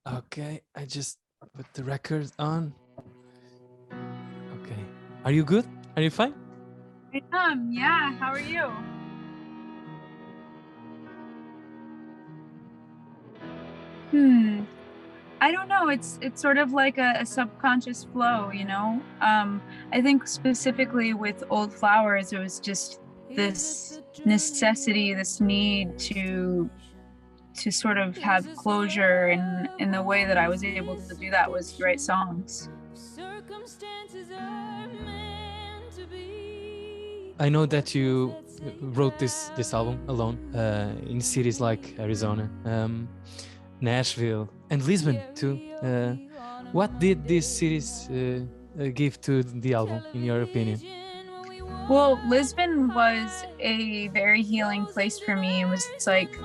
Okay, I just put the record on. Okay. Are you good? Are you fine? I am, yeah. How are you? I don't know. It's sort of like a subconscious flow, you know? I think specifically with Old Flowers, it was just this necessity, this need to sort of have closure, and in the way that I was able to do that was to write songs. I know that you wrote this album alone in cities like Arizona, Nashville, and Lisbon too. What did these cities give to the album, in your opinion? Well, Lisbon was a very healing place for me. It was like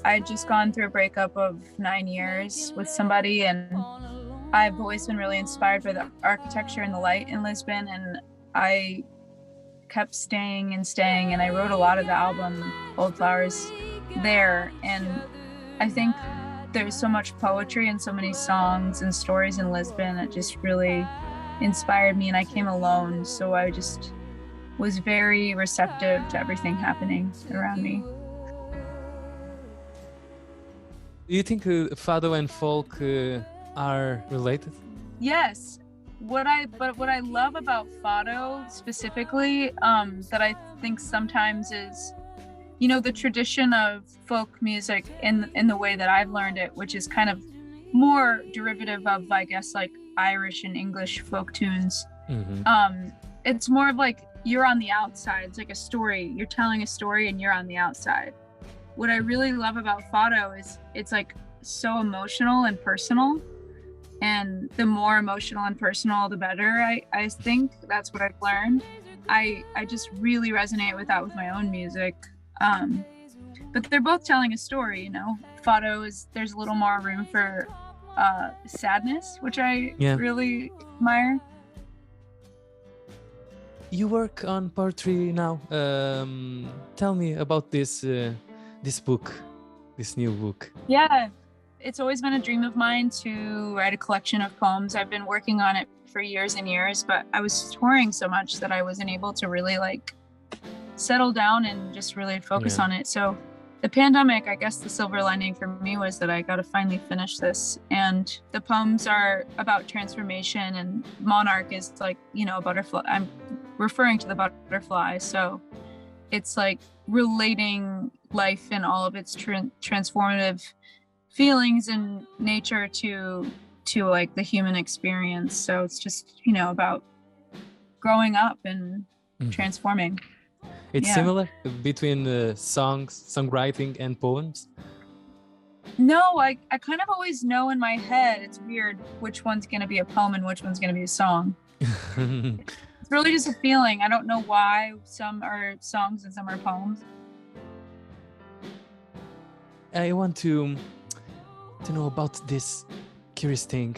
I'd just gone through a breakup of 9 years with somebody, and I've always been really inspired by the architecture and the light in Lisbon, and I kept staying and staying, and I wrote a lot of the album Old Flowers there. And I think there's so much poetry and so many songs and stories in Lisbon. It just really inspired me, and I came alone, so I just was very receptive to everything happening around me. Do you think fado and folk are related? Yes. What I love about fado specifically, that I think sometimes is, you know, the tradition of folk music in the way that I've learned it, which is kind of more derivative of, I guess, like Irish and English folk tunes. Mm-hmm. It's more of like you're on the outside. It's like a story. You're telling a story and you're on the outside. What I really love about fado is it's like so emotional and personal. And the more emotional and personal, the better. I think that's what I've learned. I just really resonate with that with my own music. But they're both telling a story, you know. Fado is, there's a little more room for sadness, which I really admire. You work on poetry now. Tell me about this book, this new book. Yeah, it's always been a dream of mine to write a collection of poems. I've been working on it for years and years, but I was touring so much that I wasn't able to really like settle down and just really focus on it. So the pandemic, I guess the silver lining for me was that I got to finally finish this. And the poems are about transformation, and monarch is like, you know, a butterfly. I'm referring to the butterfly. So it's like relating life and all of its transformative feelings and nature to like the human experience. So it's just, you know, about growing up and transforming. It's similar between songwriting and poems? No, I kind of always know in my head, it's weird, which one's going to be a poem and which one's going to be a song. It's really just a feeling. I don't know why some are songs and some are poems. I want to know about this curious thing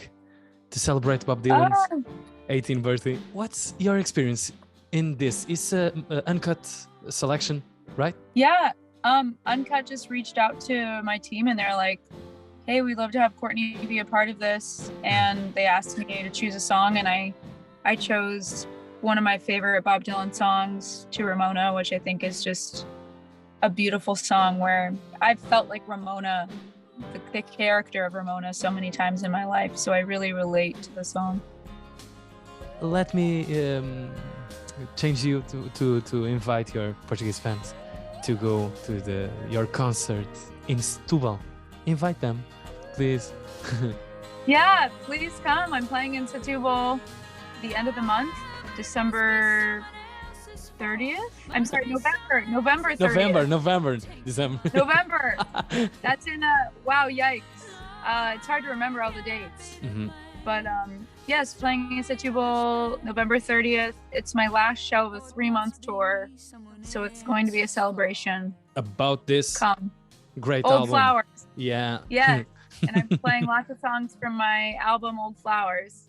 to celebrate Bob Dylan's 18th birthday. What's your experience in this? It's an uncut selection, right? Yeah. Uncut just reached out to my team and they're like, hey, we'd love to have Courtney be a part of this. And they asked me to choose a song, and I chose one of my favorite Bob Dylan songs, To Ramona, which I think is just a beautiful song where I've felt like Ramona, the character of Ramona, so many times in my life. So I really relate to the song. Let me change you to invite your Portuguese fans to go to your concert in Setúbal. Invite them, please. Yeah, please come. I'm playing in Setúbal the end of the month, December 30th. I'm sorry, November 30th. November, December. November. That's in wow, yikes. It's hard to remember all the dates. But yes, playing in Setúbal November 30th. It's my last show of a 3-month tour, so it's going to be a celebration about this great Old album. Flowers. Yeah. And I'm playing lots of songs from my album Old Flowers.